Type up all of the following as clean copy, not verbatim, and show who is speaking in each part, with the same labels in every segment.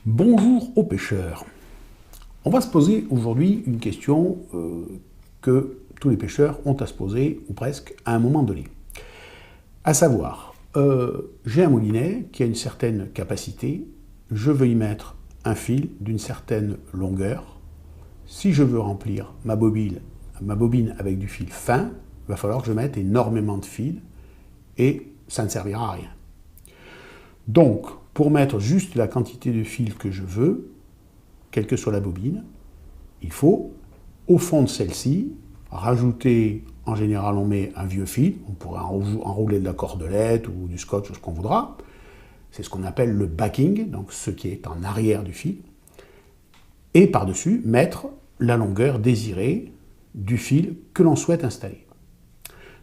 Speaker 1: Bonjour aux pêcheurs. On va se poser aujourd'hui une question que tous les pêcheurs ont à se poser, ou presque, à un moment donné. À savoir, j'ai un moulinet qui a une certaine capacité, je veux y mettre un fil d'une certaine longueur. Si je veux remplir ma bobine avec du fil fin, il va falloir que je mette énormément de fil et ça ne servira à rien. Donc, pour mettre juste la quantité de fil que je veux, quelle que soit la bobine, il faut, au fond de celle-ci, rajouter, en général on met un vieux fil, on pourrait enrouler de la cordelette ou du scotch ou ce qu'on voudra, c'est ce qu'on appelle le backing, donc ce qui est en arrière du fil, et par-dessus mettre la longueur désirée du fil que l'on souhaite installer.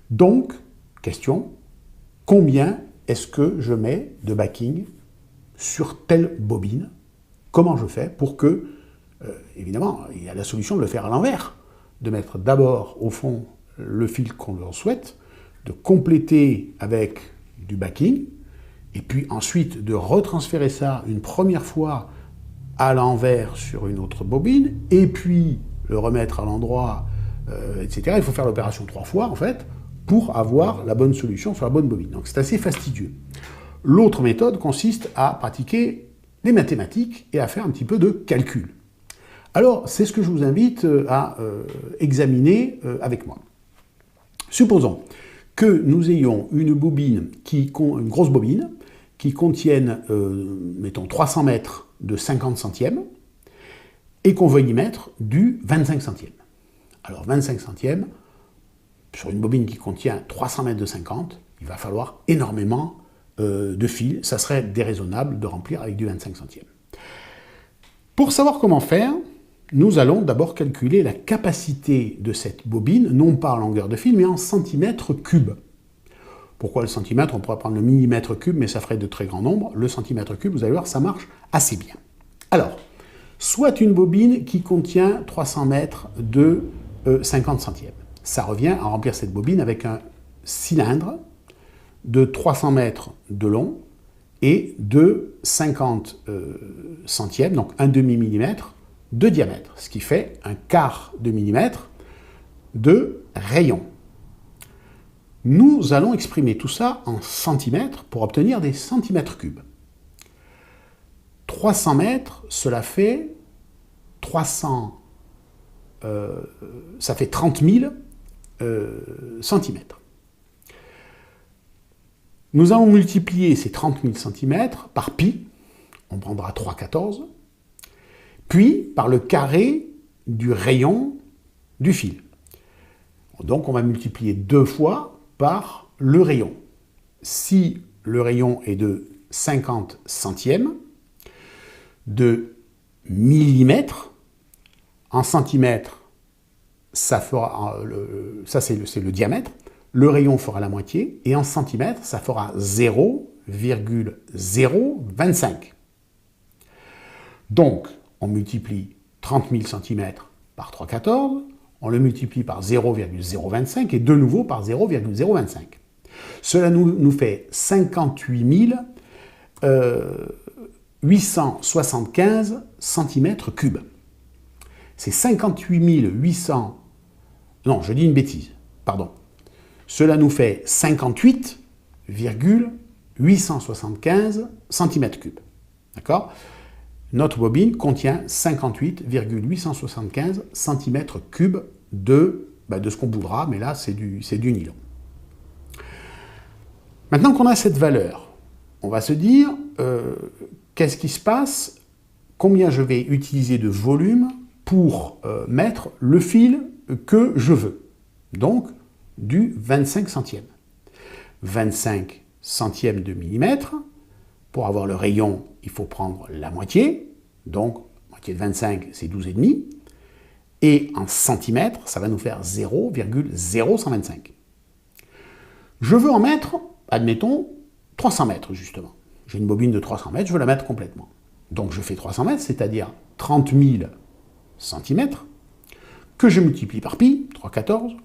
Speaker 1: Donc, question, combien est-ce que je mets de backing sur telle bobine? Comment je fais pour que, évidemment, il y a la solution de le faire à l'envers, de mettre d'abord au fond le fil qu'on souhaite, de compléter avec du backing, et puis ensuite de retransférer ça une première fois à l'envers sur une autre bobine, et puis le remettre à l'endroit, etc. Il faut faire l'opération 3 fois, en fait, pour avoir la bonne solution sur la bonne bobine. Donc c'est assez fastidieux. L'autre méthode consiste à pratiquer les mathématiques et à faire un petit peu de calcul. Alors, c'est ce que je vous invite à examiner avec moi. Supposons que nous ayons une grosse bobine, qui contienne, mettons, 300 mètres de 50 centièmes, et qu'on veuille y mettre du 25 centièmes. Alors, 25 centièmes, sur une bobine qui contient 300 mètres de 50, il va falloir énormément de fil. Ça serait déraisonnable de remplir avec du 25 centièmes. Pour savoir comment faire, nous allons d'abord calculer la capacité de cette bobine, non pas en longueur de fil, mais en centimètres cubes. Pourquoi le centimètre? On pourrait prendre le millimètre cube, mais ça ferait de très grands nombres. Le centimètre cube, vous allez voir, ça marche assez bien. Alors, soit une bobine qui contient 300 mètres de 50 centièmes. Ça revient à remplir cette bobine avec un cylindre de 300 mètres de long et de 50 centièmes, donc un demi-millimètre de diamètre, ce qui fait un quart de millimètre de rayon. Nous allons exprimer tout ça en centimètres pour obtenir des centimètres cubes. 300 mètres, cela fait 30 000 centimètres. Nous allons multiplier ces 30 000 centimètres par pi, on prendra 3,14, puis par le carré du rayon du fil. Donc on va multiplier 2 fois par le rayon. Si le rayon est de 50 centièmes de millimètre, en centimètres, ça c'est le diamètre, le rayon fera la moitié, et en centimètres, ça fera 0,025. Donc, on multiplie 30 000 cm par 3,14, on le multiplie par 0,025 et de nouveau par 0,025. Cela nous fait 58 875 cm3. C'est 58 800... Non, je dis une bêtise, pardon. Cela nous fait 58,875 cm3. D'accord? Notre bobine contient 58,875 cm3 de ce qu'on voudra, mais là c'est du nylon. Maintenant qu'on a cette valeur, on va se dire qu'est-ce qui se passe, combien je vais utiliser de volume pour mettre le fil que je veux. Donc, du 25 centièmes. 25 centièmes de millimètre. Pour avoir le rayon, il faut prendre la moitié. Donc, moitié de 25, c'est 12,5. Et en centimètres, ça va nous faire 0,0125. Je veux en mettre, admettons, 300 mètres, justement. J'ai une bobine de 300 mètres, je veux la mettre complètement. Donc, je fais 300 mètres, c'est-à-dire 30 000 centimètres, que je multiplie par pi, 3,14,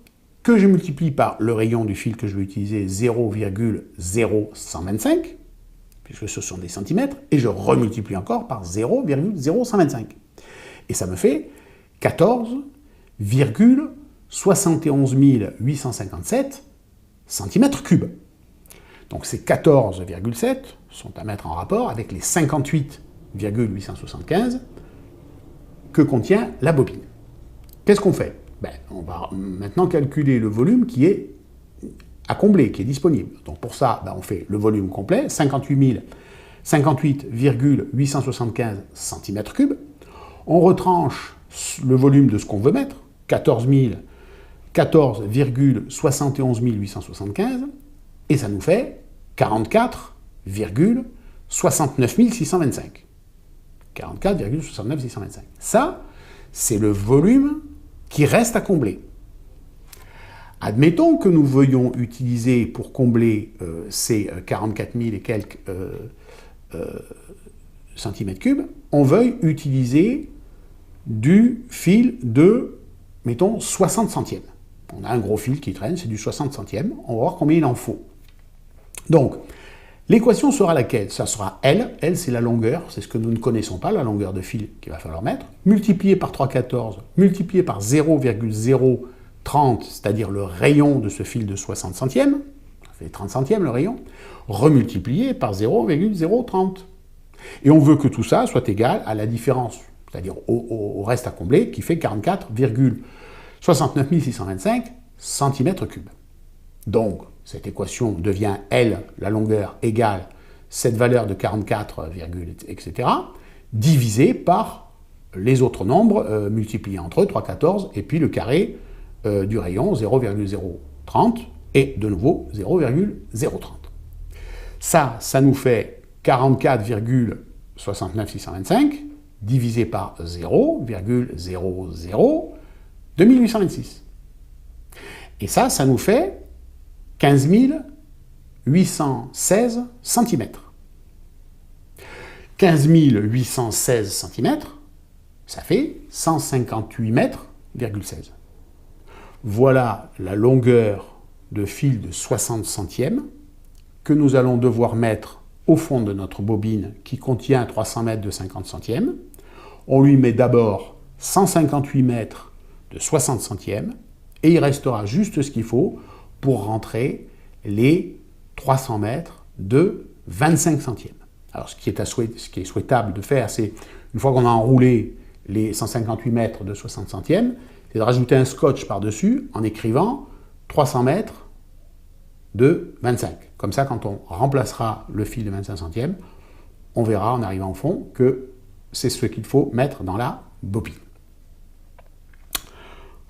Speaker 1: que je multiplie par le rayon du fil que je vais utiliser, 0,0125, puisque ce sont des centimètres, et je remultiplie encore par 0,0125. Et ça me fait 14,71 857 cm3. Donc ces 14,7 sont à mettre en rapport avec les 58,875 que contient la bobine. Qu'est-ce qu'on fait? On va maintenant calculer le volume qui est à combler, qui est disponible. Donc pour ça, on fait le volume complet, 58,875 cm3. On retranche le volume de ce qu'on veut mettre, 14,71 875, et ça nous fait 44,69 625. 44,69 625. Ça, c'est le volume qui reste à combler. Admettons que nous veuillions utiliser pour combler ces 44 000 et quelques centimètres cubes, on veuille utiliser du fil de, mettons, 60 centièmes. On a un gros fil qui traîne, c'est du 60 centièmes. On va voir combien il en faut. Donc, l'équation sera laquelle? Ça sera L. L, c'est la longueur, c'est ce que nous ne connaissons pas, la longueur de fil qu'il va falloir mettre, multiplié par 3,14, multiplié par 0,030, c'est-à-dire le rayon de ce fil de 60 centièmes, ça fait 30 centièmes le rayon, remultiplié par 0,030. Et on veut que tout ça soit égal à la différence, c'est-à-dire au reste à combler, qui fait 44,69 625 cm3. Donc, cette équation devient L, la longueur, égale cette valeur de 44, etc., divisé par les autres nombres multipliés entre eux, 3, 14, et puis le carré du rayon, 0,030, et de nouveau 0,030. Ça nous fait 44,69 625, divisé par 0,00 2826. Et ça nous fait 15 816 cm. 15 816 cm, ça fait 158 mètres,16. Voilà la longueur de fil de 60 centièmes que nous allons devoir mettre au fond de notre bobine qui contient 300 mètres de 50 centièmes. On lui met d'abord 158 mètres de 60 centièmes et il restera juste ce qu'il faut pour rentrer les 300 mètres de 25 centièmes. Alors ce qui est souhaitable de faire, c'est, une fois qu'on a enroulé les 158 mètres de 60 centièmes, c'est de rajouter un scotch par-dessus en écrivant 300 mètres de 25. Comme ça, quand on remplacera le fil de 25 centièmes, on verra en arrivant au fond que c'est ce qu'il faut mettre dans la bobine.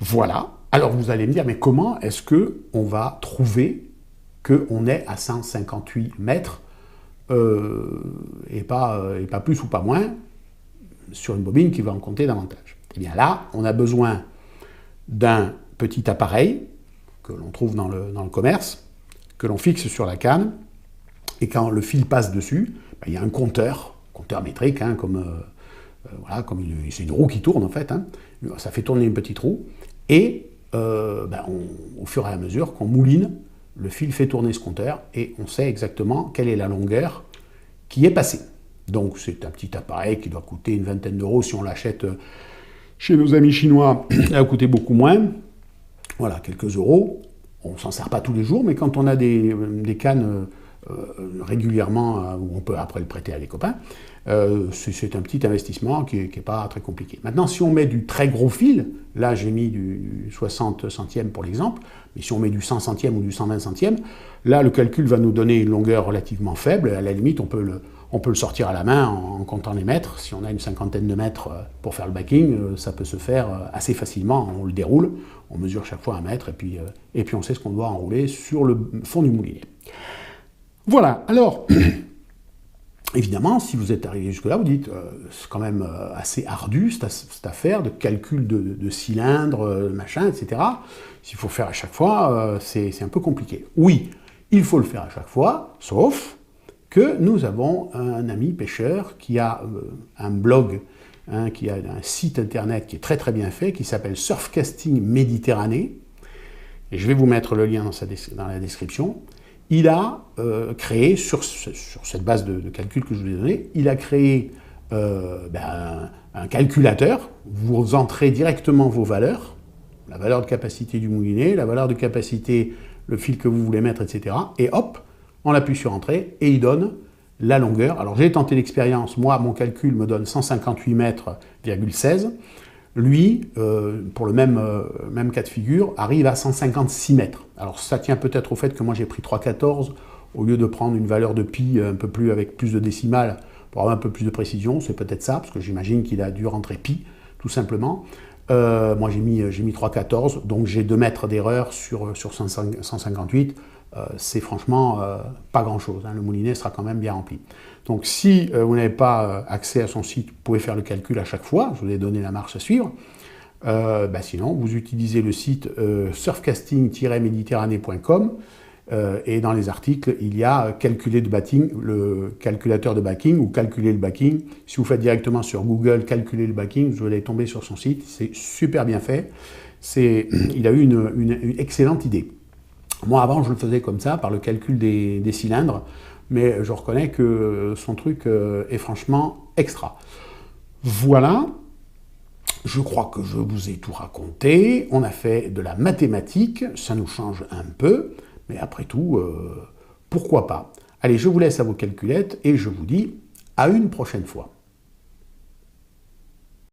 Speaker 1: Voilà. Alors vous allez me dire, mais comment est-ce qu'on va trouver qu'on est à 158 mètres et pas plus ou pas moins sur une bobine qui va en compter davantage? Eh bien là, on a besoin d'un petit appareil que l'on trouve dans le commerce, que l'on fixe sur la canne, et quand le fil passe dessus, il y a un compteur métrique, c'est une roue qui tourne en fait, ça fait tourner une petite roue, et au fur et à mesure qu'on mouline, le fil fait tourner ce compteur, et on sait exactement quelle est la longueur qui est passée. Donc c'est un petit appareil qui doit coûter une vingtaine d'euros si on l'achète chez nos amis chinois, ça va coûter beaucoup moins, voilà, quelques euros. On ne s'en sert pas tous les jours, mais quand on a des cannes régulièrement, où on peut après le prêter à des copains, c'est un petit investissement qui n'est pas très compliqué. Maintenant, si on met du très gros fil, là j'ai mis du 60 centièmes pour l'exemple, mais si on met du 100 centièmes ou du 120 centièmes, là le calcul va nous donner une longueur relativement faible, à la limite on peut le sortir à la main en comptant les mètres. Si on a une cinquantaine de mètres pour faire le backing, ça peut se faire assez facilement. On le déroule, on mesure chaque fois un mètre, et puis on sait ce qu'on doit enrouler sur le fond du moulinet. Voilà, alors, évidemment, si vous êtes arrivé jusque-là, vous dites, c'est quand même assez ardu cette affaire de calcul de cylindres, machin, etc. S'il faut faire à chaque fois, c'est un peu compliqué. Oui, il faut le faire à chaque fois, sauf que nous avons un ami pêcheur qui a un blog, qui a un site internet qui est très très bien fait, qui s'appelle Surfcasting Méditerranée, et je vais vous mettre le lien dans la description, il a créé, sur cette base de calcul que je vous ai donnée, il a créé un calculateur. Vous entrez directement vos valeurs, la valeur de capacité du moulinet, la valeur de capacité, le fil que vous voulez mettre, etc. Et hop, on appuie sur Entrée et il donne la longueur. Alors j'ai tenté l'expérience, moi mon calcul me donne 158 mètres,16. Lui, pour le même cas de figure, arrive à 156 mètres. Alors ça tient peut-être au fait que moi j'ai pris 3,14 au lieu de prendre une valeur de pi avec plus de décimales pour avoir un peu plus de précision. C'est peut-être ça, parce que j'imagine qu'il a dû rentrer pi, tout simplement. Moi j'ai mis 3,14, donc j'ai 2 mètres d'erreur sur 158. C'est franchement pas grand-chose. Hein. Le moulinet sera quand même bien rempli. Donc si vous n'avez pas accès à son site, vous pouvez faire le calcul à chaque fois. Je vous ai donné la marche à suivre. Sinon, vous utilisez le site surfcasting-méditerranée.com et dans les articles, il y a calculer de backing, le calculateur de backing ou calculer le backing. Si vous faites directement sur Google calculer le backing, vous allez tomber sur son site. C'est super bien fait. Il a eu une excellente idée. Moi, avant, je le faisais comme ça, par le calcul des cylindres, mais je reconnais que son truc est franchement extra. Voilà, je crois que je vous ai tout raconté. On a fait de la mathématique, ça nous change un peu, mais après tout, pourquoi pas. Allez, je vous laisse à vos calculettes et je vous dis à une prochaine fois.